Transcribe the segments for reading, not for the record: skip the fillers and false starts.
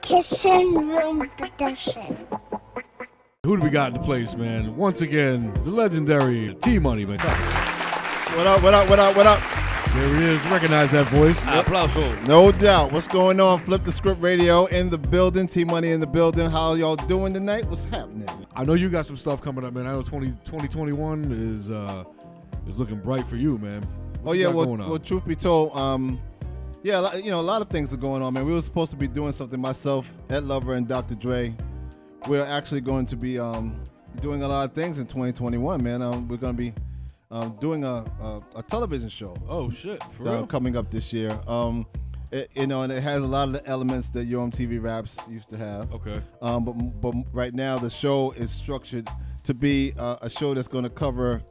Kitchenroom Productions. Who do we got in the place, man? Once again, the legendary T-Money, man. What up, what up, what up, what up? There he is. Recognize that voice. Applause. No doubt. What's going on? Flip the Script Radio in the building. T-Money in the building. How y'all doing tonight? What's happening? I know you got some stuff coming up, man. I know 2021 is looking bright for you, man. What you got going on? Well, truth be told, a lot of things are going on, man. We were supposed to be doing something, myself, Ed Lover, and Dr. Dre. We're actually going to be doing a lot of things in 2021, man. We're going to be doing a television show. Oh shit! For real? Coming up this year. And it has a lot of the elements that YO MTV Raps used to have. Okay. But right now the show is structured to be a show that's going to cover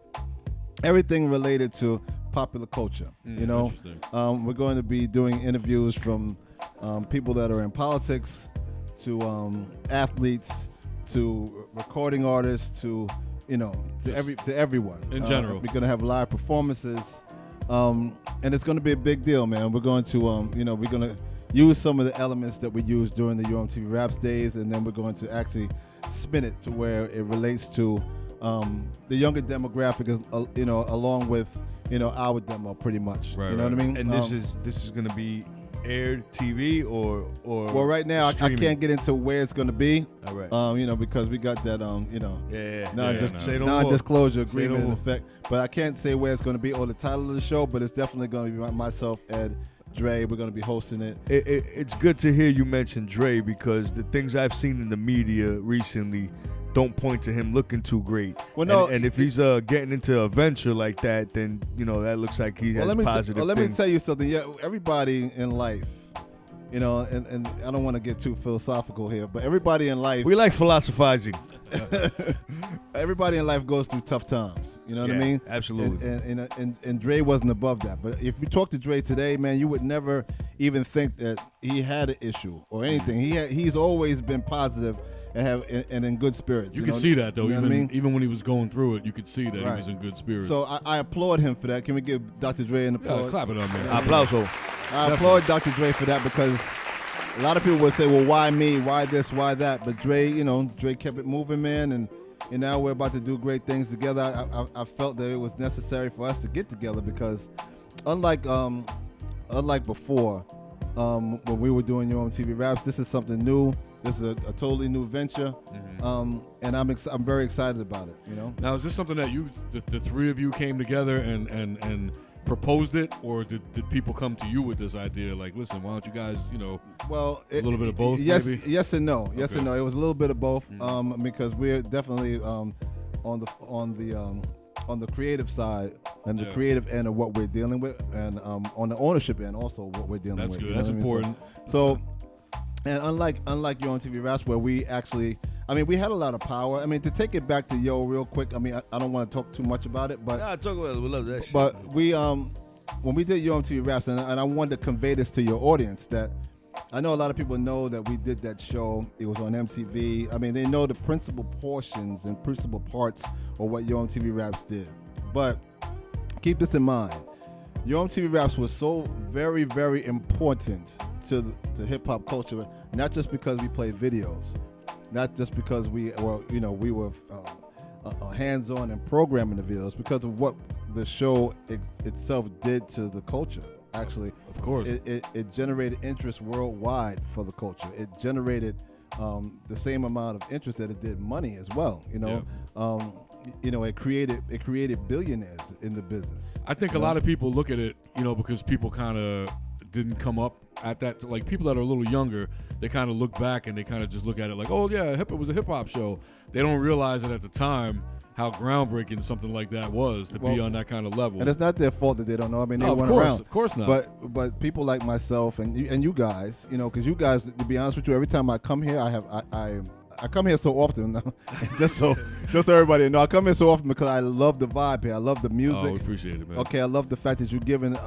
everything related to popular culture. Interesting. We're going to be doing interviews from people that are in politics, to athletes, to recording artists, to everyone in general. We're going to have live performances, and it's going to be a big deal, man. We're going to we're going to use some of the elements that we used during the YO MTV Raps days, and then we're going to actually spin it to where it relates to the younger demographic, along with our demo, pretty much. Right, you know what I mean? And this is going to be aired TV or well, right now I can't get into where it's going to be. All right. Because we got that non-disclosure agreement in effect. But I can't say where it's going to be or the title of the show. But it's definitely going to be myself, Ed, Dre. We're going to be hosting it. It's good to hear you mention Dre, because the things I've seen in the media recently don't point to him looking too great. Well, no, and if he's getting into a venture like that, then that looks like he has positive. Let me tell you something. Yeah, everybody in life, and I don't want to get too philosophical here, but everybody in life, we like philosophizing. Everybody in life goes through tough times. You know what I mean? Absolutely. And Dre wasn't above that. But if you talk to Dre today, man, you would never even think that he had an issue or anything. He's always been positive and in good spirits. You can see that, though. You know even when he was going through it, you could see that he was in good spirits. So I applaud him for that. Can we give Dr. Dre an applause? Yeah, clap it up, man. Applause. I applaud Dr. Dre for that, because a lot of people would say, well, why me? Why this? Why that? But Dre, Dre kept it moving, man, and now we're about to do great things together. I felt that it was necessary for us to get together, because unlike before, when we were doing YO MTV Raps, this is something new. This is a totally new venture, and I'm very excited about it. Now, is this something that the three of you came together and proposed it, or did people come to you with this idea? Like, listen, why don't you guys, a little bit of both? Yes, maybe? Yes and no. Yes Okay. and no. It was a little bit of both, because we're definitely on the creative side and the creative end of what we're dealing with, and on the ownership end also what we're dealing with. That's good. That's important. So and unlike YO MTV Raps, where we actually, we had a lot of power. To take it back to Yo real quick, I don't want to talk too much about it, but talk about it. We love that shit. But we when we did YO MTV Raps, and I wanted to convey this to your audience, that I know a lot of people know that we did that show. It was on MTV. They know the principal portions and principal parts of what YO MTV Raps did. But keep this in mind. YO MTV Raps was so very, very important to hip-hop culture, not just because we played videos, not just because we were hands-on and programming the videos, because of what the show itself did to the culture. Actually, of course, it generated interest worldwide for the culture. It generated the same amount of interest that it did money as well. It created billionaires in the business. I think a lot of people look at it, because people kind of didn't come up at that. Like, people that are a little younger, they kind of look back and they kind of just look at it like, oh yeah, it was a hip hop show. They don't realize that at the time how groundbreaking something like that was to be on that kind of level. And it's not their fault that they don't know. They no, weren't around. Of course not. But people like myself and you guys, because you guys, to be honest with you, every time I come here, I come here so often, just so everybody know. I come here so often because I love the vibe here. I love the music. Oh, we appreciate it, man. Okay, I love the fact that you're giving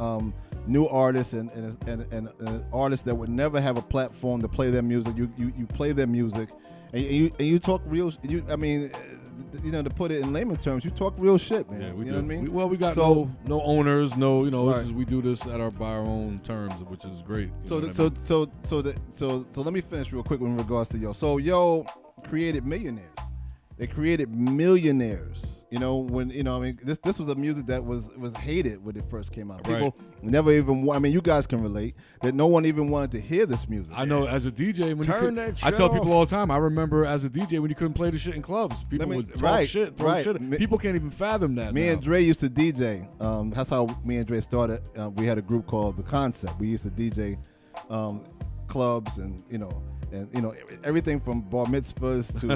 new artists and artists that would never have a platform to play their music. You play their music, and you talk real. to put it in layman terms, you talk real shit, man. Yeah, we you do. know what I mean? We got no owners, we do this by our own terms, which is great. So let me finish real quick in regards to Yo. So Yo created Millionaires. They created Millionaires. This was a music that was hated when it first came out. People never even. I mean, you guys can relate that no one even wanted to hear this music. I know as a DJ, I tell off. people all the time. I remember as a DJ when you couldn't play the shit in clubs. People would talk shit, throw shit. People can't even fathom that. Me and Dre used to DJ. That's how me and Dre started. We had a group called The Concept. We used to DJ clubs and everything from bar mitzvahs to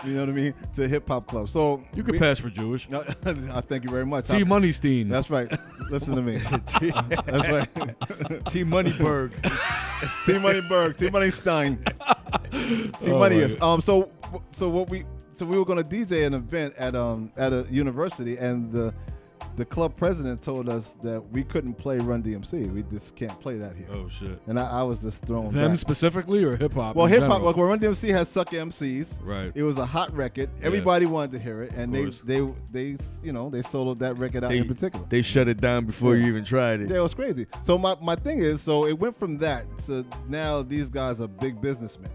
you know what I mean, to hip hop clubs. So you can pass for Jewish. I thank you very much. T-Money Steen. That's right. Listen to me. That's right. T-Money Berg. T-Money Berg. T-Money Stein. T-Money is. So we were gonna DJ an event at a university, and the club president told us that we couldn't play Run DMC. We just can't play that here. Oh shit! And I was just thrown them back. Specifically or hip hop? Well, hip hop. Like, Run DMC has Suck MCs. Right. It was a hot record. Everybody wanted to hear it, and they soloed that record out in particular. They shut it down before you even tried it. Yeah, it was crazy. So my thing is, so it went from that to now these guys are big businessmen.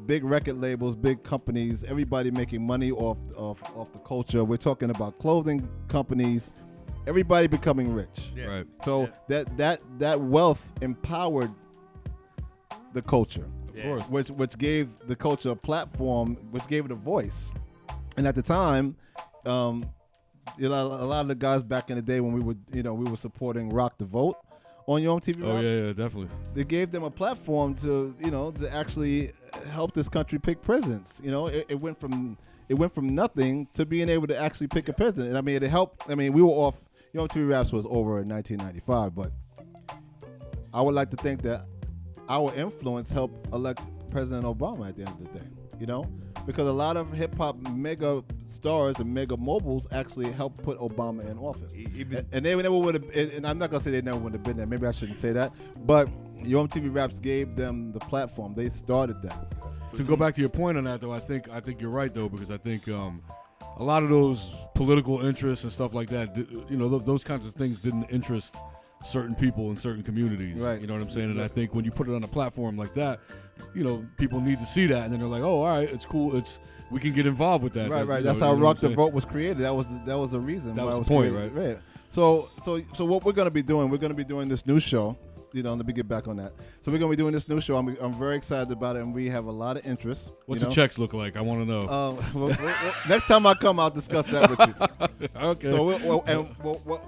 Big record labels, big companies, everybody making money off the culture. We're talking about clothing companies, everybody becoming rich. Yeah. Right. So that wealth empowered the culture, of course, which gave the culture a platform, which gave it a voice. And at the time, a lot of the guys back in the day when we were supporting Rock the Vote on Yo MTV Raps. Oh yeah, definitely. They gave them a platform to actually help this country pick presidents. It went from nothing to being able to actually pick a president. And I mean, it helped. I mean, we were off. Yo MTV Raps was over in 1995, but I would like to think that our influence helped elect President Obama at the end of the day. Because a lot of hip hop mega stars and mega mobiles actually helped put Obama in office. And they never would have, and I'm not gonna say they never would have been there. Maybe I shouldn't say that. But Yo MTV Raps gave them the platform. They started that. To go back to your point on that, though, I think you're right, though, because I think a lot of those political interests and stuff like that, those kinds of things didn't interest certain people in certain communities. Right. You know what I'm saying? And I think when you put it on a platform like that, people need to see that, and then they're like, oh, all right, it's cool. We can get involved with that. Right. That's how Rock the Vote was created. That was the reason. That why was the point, created. right? So what we're gonna be doing this new show. Let me get back on that. So we're gonna be doing this new show. I'm very excited about it, and we have a lot of interest. What's the checks look like? I want to know. Next time I come, I'll discuss that with you. Okay. So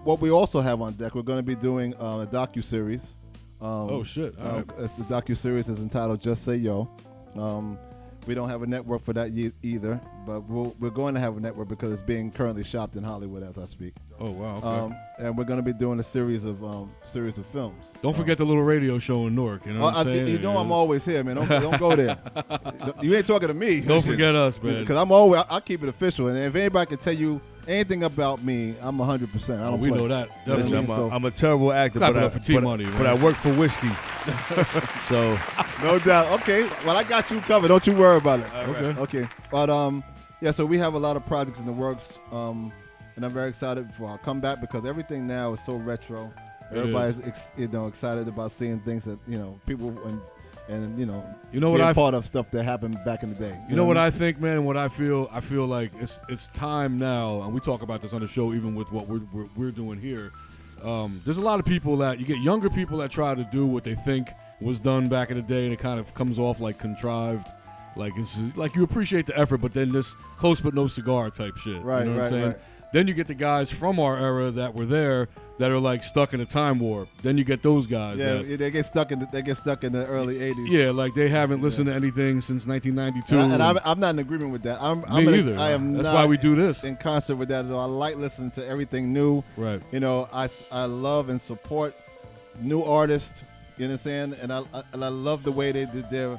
what we also have on deck, we're going to be doing a docu-series. Oh shit! Right. The docu-series is entitled "Just Say Yo." We don't have a network for that either, but we're going to have a network because it's being currently shopped in Hollywood as I speak. Oh wow! Okay. And we're going to be doing a series of films. Don't forget the little radio show in Newark. You know what I'm saying? I'm always here, man. Don't go there. You ain't talking to me. Don't forget us, man. Because I keep it official, and if anybody can tell you anything about me, I'm 100%. I don't we play. know that. I'm a terrible actor, but I work for whiskey. So no doubt. Okay, well I got you covered. Don't you worry about it. Okay. But so we have a lot of projects in the works, and I'm very excited for our comeback because everything now is so retro. Everybody's excited about seeing things that people and part of stuff that happened back in the day. You know what I think, man? What I feel like it's time now, and we talk about this on the show, even with what we're doing here. There's a lot of people that you get younger people that try to do what they think was done back in the day, and it kind of comes off like contrived. Like it's like you appreciate the effort, but then this close but no cigar type shit. Right, you know what I'm saying? Right. Then you get the guys from our era that were there that are like stuck in a time warp. Then you get those guys. Yeah, they get stuck in the early 80s. Yeah, like they haven't listened to anything since 1992. And I'm not in agreement with that. Me neither. I am. That's not why we do this. In concert with that at all. I like listening to everything new. Right. I love and support new artists. You understand? And I love the way they did their,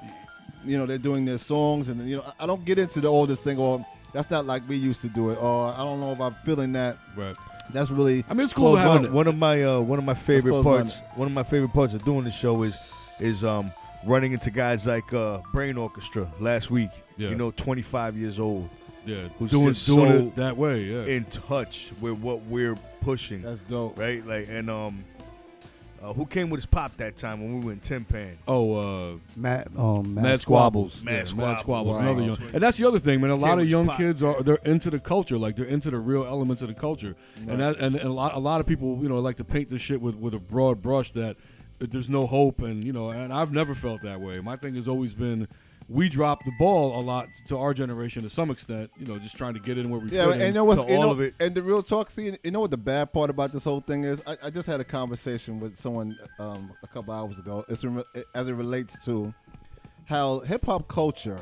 they're doing their songs, and I don't get into the oldest thing or. That's not like we used to do it, or I don't know if I'm feeling that. Right. That's really. I mean, it's cool having it. One of my favorite parts. One of my favorite parts of doing the show is running into guys like Brain Orchestra last week. Yeah. 25 years old, Yeah, who's doing just so it that way. Yeah, in touch with what we're pushing. That's dope. Right? Like, and who came with his pop that time when we were in Tin Pan? Mad Squabbles. Squabbles. Mad Mad Squabbles. Right. Another young, and that's the other thing, man. A lot of young pop. kids they're into the culture, like they're into the real elements of the culture, Right. and a lot of people, like to paint this shit with a broad brush that there's no hope, and and I've never felt that way. My thing has always been, we dropped the ball a lot to our generation to some extent, just trying to get in where we fit in. And all of it. And the real talk, see, you know what the bad part about this whole thing is? I just had a conversation with someone a couple hours ago as it relates to how hip-hop culture,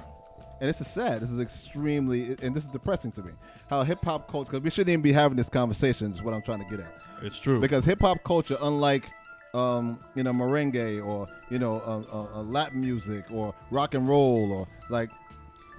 and this is sad, this is extremely, and this is depressing to me, how hip-hop culture, because we shouldn't even be having this conversation is what I'm trying to get at. It's true. Because hip-hop culture, unlike merengue or Latin music or rock and roll or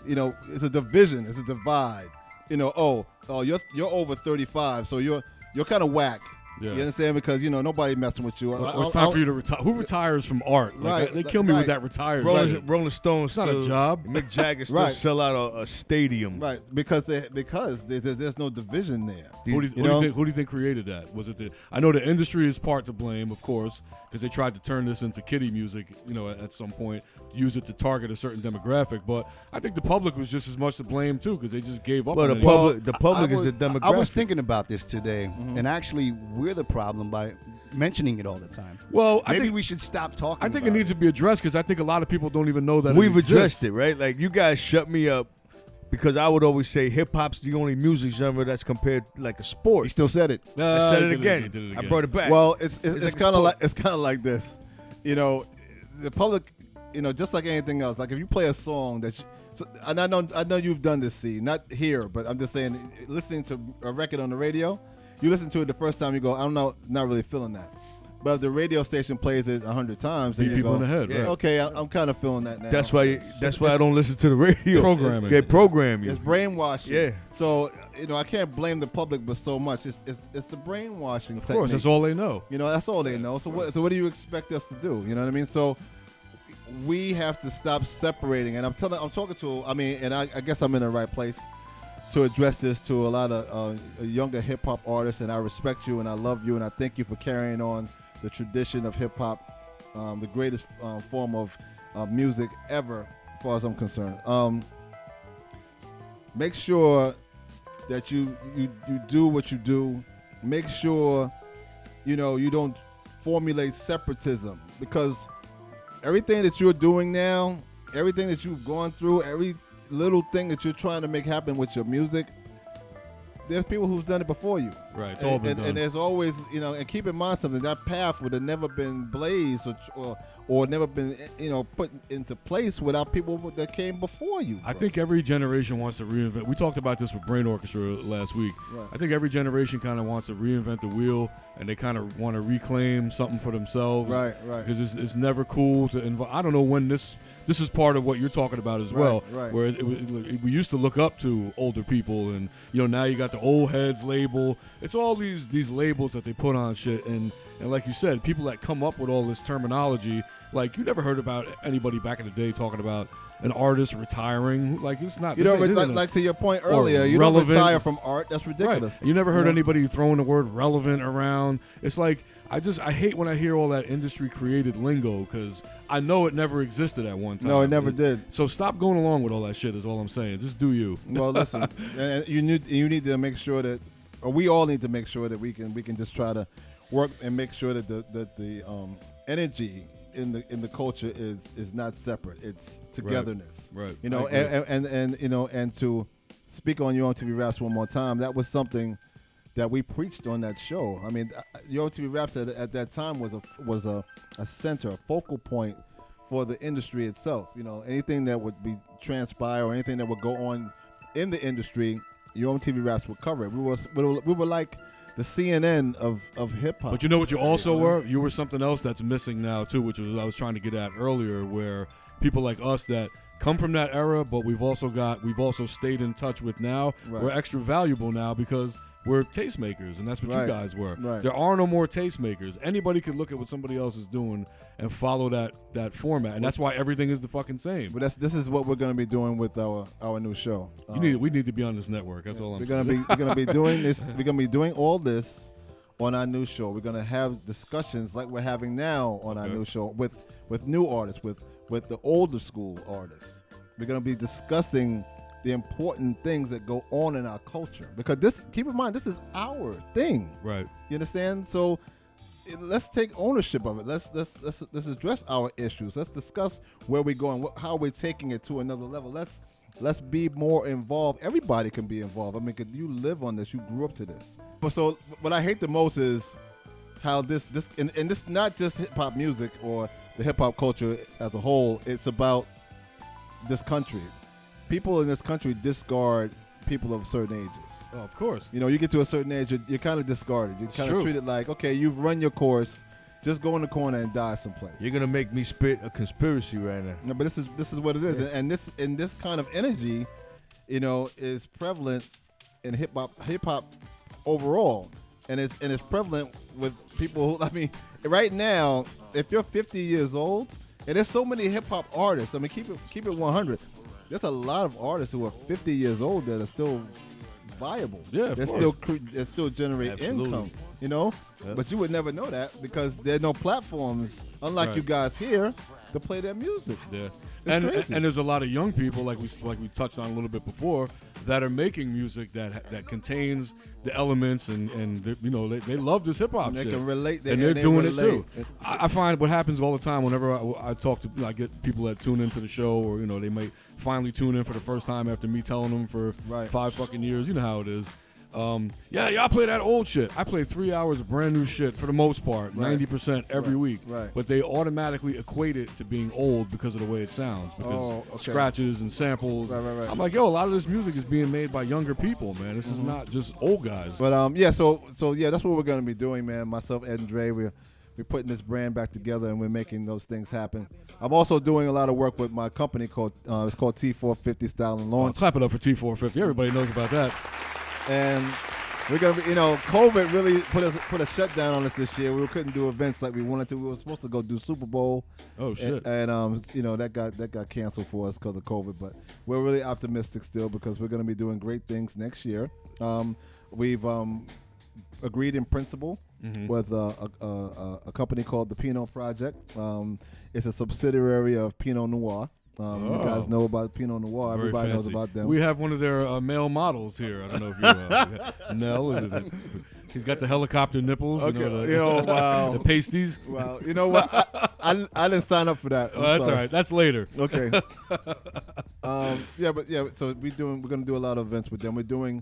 it's a division, it's a divide. You're over 35, so you're kind of whack. Yeah. You understand? Because nobody messing with you. It's time for you to retire. Who retires from art? Right. They kill me with that retired. Rolling Stones. It's not a job. Mick Jagger still sell out a stadium. Right. Because there's no division there. Who do you think created that? Was it I know the industry is part to blame, of course, because they tried to turn this into kiddie music, at some point, use it to target a certain demographic. But I think the public was just as much to blame too, because they just gave up. But the public is the demographic. I was thinking about this today, and actually, we're the problem by mentioning it all the time. Well, maybe we should stop talking. I think it needs to be addressed, because I think a lot of people don't even know that we've addressed it, right? Like, you guys shut me up because I would always say hip hop's the only music genre that's compared like a sport. He still said it. I said it again. I brought it back. Well, it's kind of like this, the public, just like anything else. Like if you play a song and I know you've done this, see, not here, but I'm just saying, listening to a record on the radio, you listen to it the first time, you go, I don't know, not really feeling that. But if the radio station plays it 100 times, then you people go, in the head, right? Okay, I'm kind of feeling that now. That's why I don't listen to the radio. Programming. They program you. It's brainwashing. Yeah. So I can't blame the public, but so much it's the brainwashing. Of course, that's all they know. That's all they know. So what do you expect us to do? You know what I mean? So we have to stop separating. And I guess I'm in the right place to address this to a lot of younger hip hop artists. And I respect you and I love you and I thank you for carrying on the tradition of hip hop, the greatest form of music ever, as far as I'm concerned. Make sure that you do what you do. Make sure you don't formulate separatism, because everything that you're doing now, everything that you've gone through, every little thing that you're trying to make happen with your music, there's people who've done it before you. Right, it's all been done. And there's always, and keep in mind something, that path would have never been blazed or never been, put into place without people that came before you. I think every generation wants to reinvent. We talked about this with Brain Orchestra last week. Right. I think every generation kind of wants to reinvent the wheel, and they kind of want to reclaim something for themselves. Right. Because it's never cool to I don't know when this is part of what you're talking about as well. Right. Where we used to look up to older people, and now you got the old heads label. It's all these labels that they put on shit, and like you said, people that come up with all this terminology. Like, you never heard about anybody back in the day talking about an artist retiring. Like, it's not. Like to your point earlier, you don't retire from art. That's ridiculous. Right. You never heard anybody throwing the word relevant around. It's like, I hate when I hear all that industry created lingo, because I know it never existed at one time. No, it never did. So stop going along with all that shit is all I'm saying. Just do you. Well, listen, and you need to make sure that, or we all need to make sure that we can just try to work and make sure that the energy in the culture is not separate. It's togetherness. Right. And to speak on YO MTV Raps one more time, that was something that we preached on that show. I mean, YO MTV Raps at that time was a center, a focal point for the industry itself. Anything that would be transpire or anything that would go on in the industry, YO MTV Raps would cover it. We were like the CNN of hip hop. But you know what you also were? You were something else that's missing now too, which was what I was trying to get at earlier, where people like us that come from that era, but we've also stayed in touch with now. Right. We're extra valuable now because were tastemakers, and that's what you guys were. Right. There are no more tastemakers. Anybody could look at what somebody else is doing and follow that format, and that's why everything is the fucking same. But this is what we're gonna be doing with our new show. We need to be on this network. That's all I'm saying. We're gonna be doing this. We're gonna be doing all this on our new show. We're gonna have discussions like we're having now on our new show with new artists, with the older school artists. We're gonna be discussing the important things that go on in our culture, because keep in mind, this is our thing. Right. You understand? So let's take ownership of it. Let's address our issues. Let's discuss where we're going, how we're taking it to another level. Let's be more involved. Everybody can be involved. I mean, 'cause you live on this, you grew up to this. But so what I hate the most is how this and this not just hip hop music or the hip hop culture as a whole. It's about this country. People in this country discard people of certain ages. Oh, of course. You know, you get to a certain age, you're kind of discarded. You're kind of treated like, okay, you've run your course. Just go in the corner and die someplace. You're gonna make me spit a conspiracy right now. No, but this is what it is, and this kind of energy, you know, is prevalent in hip hop overall, and it's prevalent with people who, I mean, right now, if you're 50 years old, and there's so many hip hop artists. I mean, keep it 100. There's a lot of artists who are 50 years old that are still viable. Yeah, they still generate income. You know, but you would never know that because there are no platforms, unlike you guys here, to play their music. Yeah, and there's a lot of young people like we touched on a little bit before that are making music that contains the elements and you know they love this hip hop shit. They can relate, and they're doing it too. I find what happens all the time whenever I talk to, I get people that tune into the show, or you know they might finally tune in for the first time after me telling them for 5 fucking years. You know how it is. I play that old shit. I play 3 hours of brand new shit for the most part, 90% every week. Right. But they automatically equate it to being old because of the way it sounds, because scratches and samples. Right. I'm like, yo, a lot of this music is being made by younger people, man. This is not just old guys. But so that's what we're gonna be doing, man. Myself, Ed and Dre, we're putting this brand back together and we're making those things happen. I'm also doing a lot of work with my company called T450 Style and Launch. Clap it up for T450. Everybody knows about that. And we're gonna be, COVID really put a shutdown on us this year. We couldn't do events like we wanted to. We were supposed to go do Super Bowl. Oh shit! And that got canceled for us because of COVID. But we're really optimistic still because we're gonna be doing great things next year. We've agreed in principle with a company called the Pinot Project. It's a subsidiary of Pinot Noir. You guys know about Pinot Noir. Very Everybody knows fancy. about them. We have one of their male models here. I don't know if you Nell, is it? He's got the helicopter nipples. Okay. Wow. The pasties. Wow. You know what? I didn't sign up for that. Oh, that's all right. That's later. Okay. So we're gonna do a lot of events with them. We're doing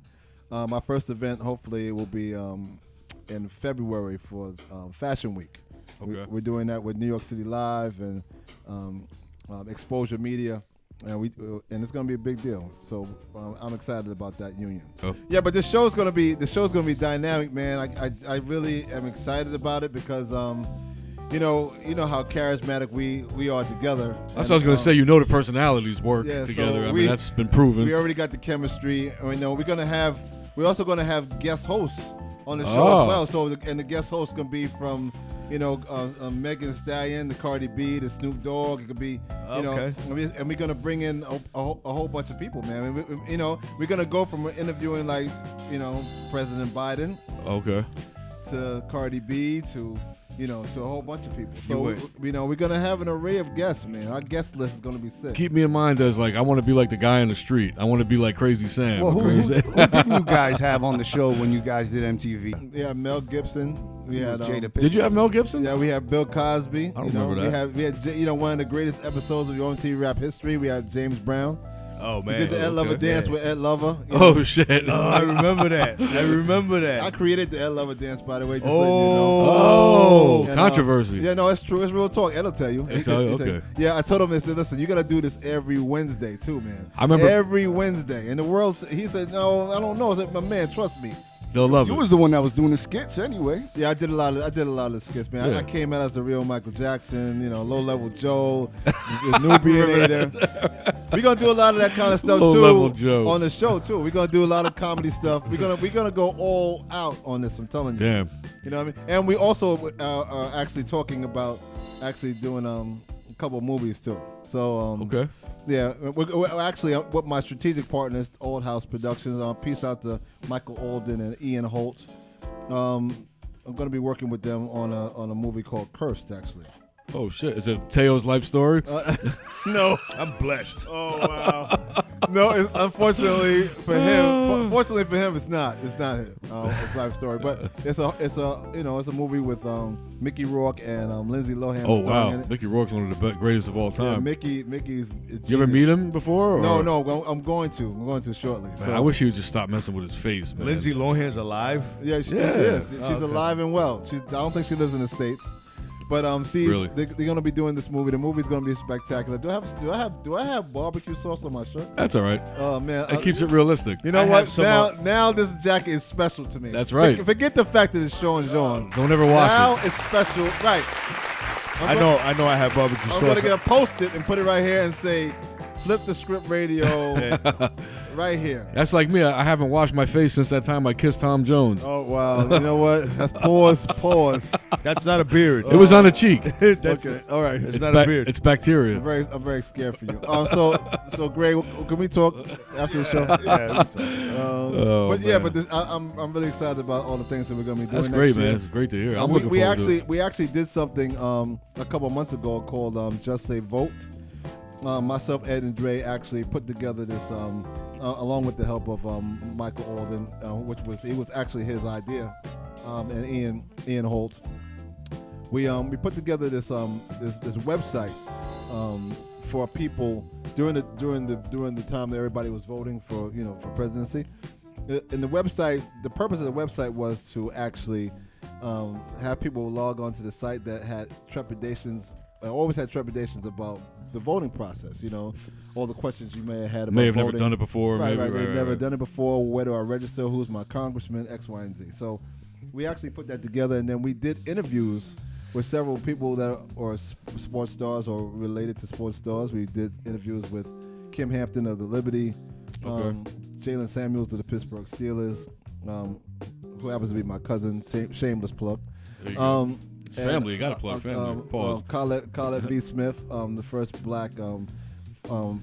my first event. Hopefully, it will be in February for Fashion Week. Okay. We're doing that with New York City Live and Exposure Media, and it's gonna be a big deal. So I'm excited about that union. Oh. Yeah, but the show's gonna be dynamic, man. I really am excited about it because you know how charismatic we are together. That's what I was gonna say. You know the personalities work together. So I mean that's been proven. We already got the chemistry. We're also gonna have guest hosts on the show as well. So the guest hosts can be from Megan Thee Stallion, the Cardi B, the Snoop Dogg. It could be, and we're gonna bring in a whole bunch of people, man. We're gonna go from interviewing President Biden, to Cardi B, to a whole bunch of people. So we're gonna have an array of guests, man. Our guest list is gonna be sick. Keep me in mind as I want to be like the guy in the street. I want to be like Crazy Sam. Well, who didn't you guys have on the show when you guys did MTV? Yeah, Mel Gibson. We had Jada. Did you have Mel Gibson? Yeah, we had Bill Cosby. I don't remember that. We had one of the greatest episodes of YO MTV rap history. We had James Brown. Oh man, we did the Ed Lover dance with Ed Lover. Oh shit! Oh, I remember that. I created the Ed Lover dance, by the way. Just letting you know. Controversy. Yeah, no, it's true. It's real talk. Ed'll tell you. Okay. Yeah, I told him. I said, listen, you got to do this every Wednesday too, man. I remember every Wednesday. And the world, he said, no, I don't know. I said, my man, trust me. They'll love it. You was the one that was doing the skits anyway. Yeah, I did a lot of the skits, man. Yeah. I came out as the real Michael Jackson, Low Level Joe, the Nubian. We're gonna do a lot of that kind of stuff Low-level too joke. on the show too. We're gonna do a lot of comedy stuff. We're gonna go all out on this. I'm telling you. Damn. You know what I mean? And we also are actually talking about actually doing a couple of movies too. So Okay. yeah, we're actually with my strategic partners, Old House Productions. Peace out to Michael Alden and Ian Holt. I'm going to be working with them on a movie called Cursed, actually. Oh shit! Is it Teo's life story? No. I'm blessed. Oh wow. No, unfortunately for him. Fortunately for him, it's not. It's not his life story, but it's a movie with Mickey Rourke and Lindsay Lohan. Oh starring wow! in it. Mickey Rourke's one of the greatest of all Yeah, time. Mickey's. You ever meet him before? Or? No. I'm going to shortly. Man, So I wish he would just stop messing with his face, man. Lindsay Lohan's alive. yeah, she Yeah. is. She's Okay. alive and well. I don't think she lives in the States. But Really? they're gonna be doing this movie. The movie's gonna be spectacular. Do I have barbecue sauce on my shirt? That's all right. Oh man, It keeps it realistic. You know I what? have some, Now this jacket is special to me. That's right. Forget the fact that it's Sean John. Don't ever wash Now it. it's special, right? I know I have barbecue I'm sauce. gonna get a post-it and put it right here and say, "Flip the Script Radio," right here. That's like me. I haven't washed my face since that time I kissed Tom Jones. Oh wow! You know what? That's pause. That's not a beard. It was on the cheek. That's Okay, all right. It's not a beard. It's bacteria. I'm very scared for you. So Greg, can we talk after the show? Oh, But yeah, man. but I'm really excited about all the things that we're gonna be doing. That's next great, year. man. It's great to hear. I'm we looking we forward to actually it. we actually did something a couple of months ago called Just Say Vote. Myself, Ed, and Dre actually put together this along with the help of Michael Alden, which was actually his idea, and Ian Holt. We put together this website for people during the time that everybody was voting for presidency. And the purpose of the website was to actually have people log on to the site that had trepidations. Always had trepidations about the voting process. All the questions you may have had about May have voting. never done it before. Right, maybe, they've never right. done it before. Where do I register? Who's my congressman? X, Y, and Z. So we actually put that together, and then we did interviews with several people that are sports stars or related to sports stars. We did interviews with Kim Hampton of the Liberty, Jalen Samuels of the Pittsburgh Steelers, who happens to be my cousin. Shameless plug. There you go. It's family. You got to plug family. Pause. Colette B. Smith, the first black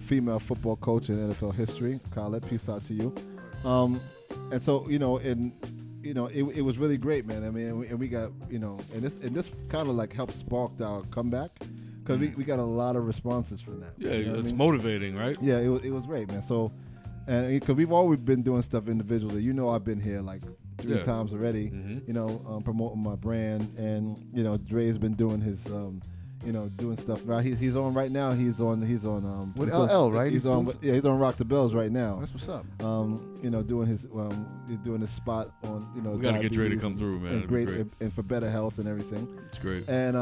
female football coach in NFL history. Colette, peace out to you. And so it was really great, man. I mean, and we got and this kind of like helped spark our comeback because we got a lot of responses from that. Yeah, You know what I it's mean? motivating, right? Yeah, it was great, man. So, and because we've always been doing stuff individually. I've been here like 3 times already. Mhm. Promoting my brand, and Dre's been doing his doing stuff. Right, he's on right now. He's on With he's on- LL, right? He's on he's on Rock the Bells right now. That's what's up. Doing his he's doing his spot on We got to get Dre to diabetes come through, man. and It'd be great and for better health and everything. It's great. And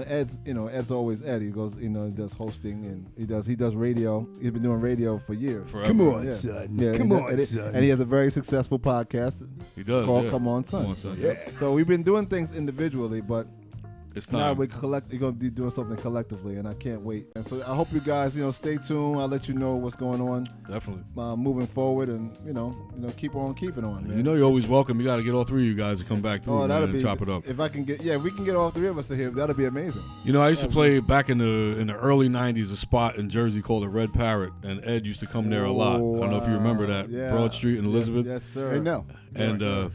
Ed's always Ed. He goes he does hosting and he does radio. He's been doing radio for years. Forever. Come on, Yeah. son. Yeah, Come on, and son. and he has a very successful podcast He does. called yeah. Come On Son. Come on, son. Yeah. So we've been doing things individually, but It's now time. we're going to be doing something collectively, and I can't wait. And so I hope you guys, stay tuned. I'll let you know what's going on Definitely. moving forward, and keep on keeping on, man. You're always welcome. You got to get all 3 of you guys to come back through, man, that'll and be chop it up. If I can get, we can get all 3 of us to here. That'll be amazing. I used to play back in the early '90s a spot in Jersey called the Red Parrot, and Ed used to come there a lot. I don't know if you remember that. Yeah. Broad Street in Elizabeth. Yes, sir. Hey, no. And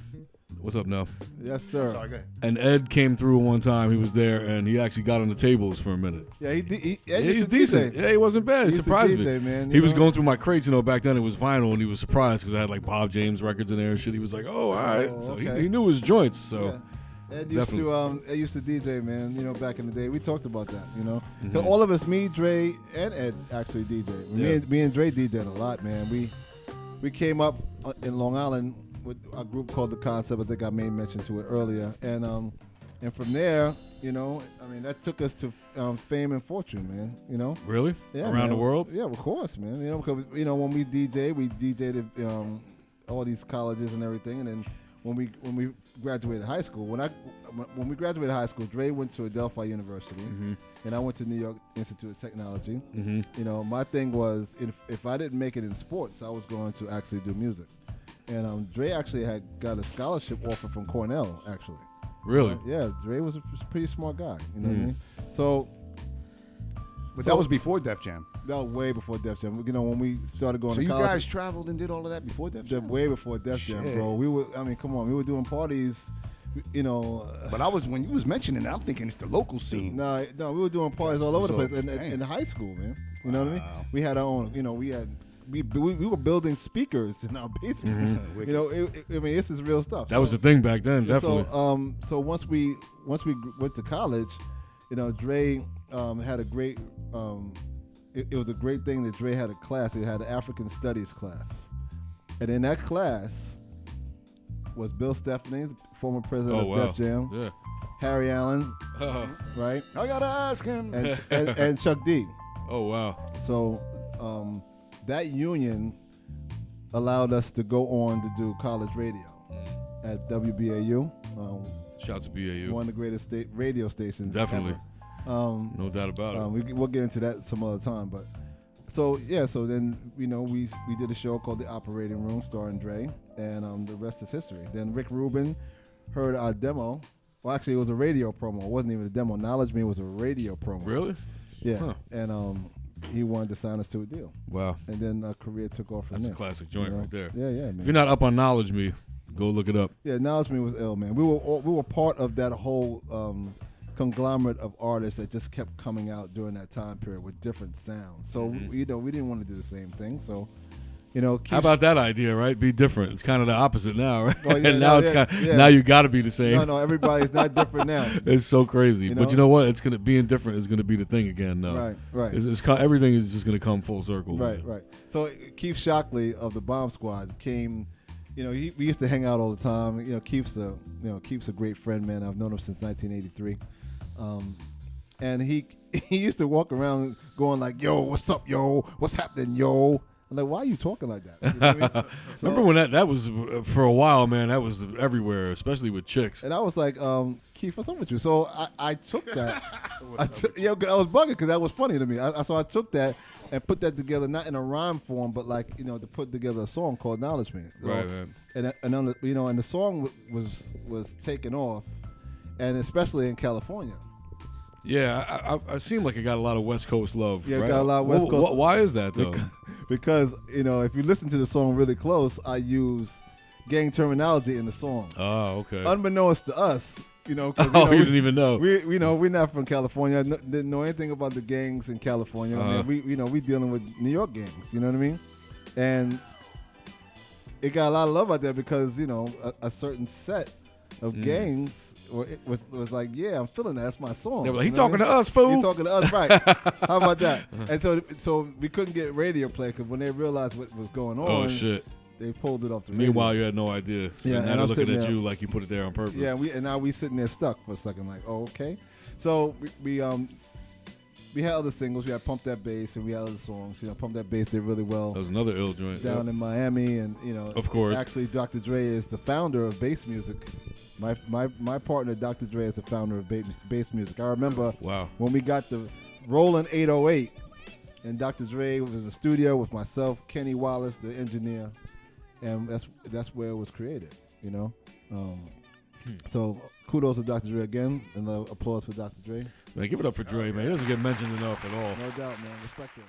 what's up now? Yes, sir. Sorry, go ahead. And Ed came through one time. He was there, and he actually got on the tables for a minute. Yeah, Ed Yeah, used he's to decent. DJ. Yeah, he wasn't bad. He He used to surprised me. DJ, man, He was going through my crates, back then it was vinyl, and he was surprised because I had like Bob James records in there and shit. He was like, "Oh, all right." Oh, So okay. he knew his joints. So Yeah. Ed Definitely. used to DJ, man. Back in the day, we talked about that. Mhm. 'Cause all of us, me, Dre, and Ed, actually DJ. Yeah. Me and Dre DJed a lot, man. We came up in Long Island with a group called The Concept. I think I made mention to it earlier, and from there, that took us to fame and fortune, man. really, Yeah, around man. the world. Yeah, of course, man. Because when we DJed at all these colleges and everything, and then when we graduated high school. When we graduated high school, Dre went to Adelphi University, and I went to New York Institute of Technology. You know, my thing was if I didn't make it in sports, I was going to actually do music. And Dre actually had got a scholarship offer from Cornell, actually. Really? Yeah, Dre was a pretty smart guy. You know what I mean? So. But that was before Def Jam. That was way before Def Jam. You know, when we started going so to college. So you guys traveled and did all of that before Def Jam? Way before Def Jam, bro. Come on. We were doing parties, you know. But when you was mentioning it, I'm thinking it's the local scene. No, we were doing parties all over the place in high school, man. You know what I mean? We had our own, you know, we were building speakers in our basement. You know, I mean, this is real stuff. That was the thing back then, definitely. So once we went to college, you know, Dre had a great. It was a great thing that Dre had a class. He had an African Studies class, and in that class was Bill Stephanie, the former president of Def Jam, Harry Allen, right? I gotta ask him, and Chuck D. Oh wow! So that union allowed us to go on to do college radio at WBAU. Shout out to BAU. One of the greatest radio stations. Definitely. Ever. No doubt about it. We'll get into that some other time, but so then we did a show called The Operating Room starring Dre, and the rest is history. Then Rick Rubin heard our demo. Well, actually, it was a radio promo. It wasn't even a demo. Knowledge Me was a radio promo. Really? Yeah. Huh. And he wanted to sign us to a deal. Wow. And then our career took off from there. That's a classic joint right there. Yeah, man. If you're not up on Knowledge Me, go look it up. Yeah, Knowledge Me was ill, man. We were part of that whole conglomerate of artists that just kept coming out during that time period with different sounds. So we didn't want to do the same thing. So how about that idea, right? Be different. It's kind of the opposite now, right? Well, yeah, and now now you got to be the same. No, everybody's not different now. It's so crazy, but you know what? Being different is gonna be the thing again. Right. Everything is just gonna come full circle. Right. So Keith Shockley of the Bomb Squad came. You know, we used to hang out all the time. You know, Keith's a great friend, man. I've known him since 1983. And he used to walk around going like, "Yo, what's up, yo? What's happening, yo?" I'm like, "Why are you talking like that?" You know what I mean? Remember when that was for a while, man? That was everywhere, especially with chicks. And I was like, "Keith, what's up with you?" So I took that. I was bugging because that was funny to me. So I took that and put that together, not in a rhyme form, but like to put together a song called "Knowledge Me." So, right, man. And the song was taken off, and especially in California. Yeah, I seem like it got a lot of West Coast love. Yeah, right? Got a lot of West Coast. Why is that though? Because if you listen to the song really close, I use gang terminology in the song. Oh, okay. Unbeknownst to us, you didn't even know. We're not from California. Didn't know anything about the gangs in California. I mean, we dealing with New York gangs. You know what I mean? And it got a lot of love out there because a certain set of gangs. Or it was like, yeah, I'm feeling that. That's my song. They were like, he talking to us, fool. He talking to us, right? How about that? And so we couldn't get radio play because when they realized what was going on, oh shit, they pulled it off the radio. Meanwhile, you had no idea. So yeah, now they're looking at you like you put it there on purpose. Yeah, and now we sitting there stuck for a second, like, oh, okay. So we had other singles. We had Pump That Bass, and we had other songs. Pump That Bass did really well. That was another ill joint. Down in Miami, and of course. Actually, Dr. Dre is the founder of bass music. My partner, Dr. Dre, is the founder of bass music. I remember when we got the Roland 808, and Dr. Dre was in the studio with myself, Kenny Wallace, the engineer, and that's where it was created. So kudos to Dr. Dre again, and applause for Dr. Dre. Man, give it up for Dre, man. He doesn't get mentioned enough at all. No doubt, man. Respect him.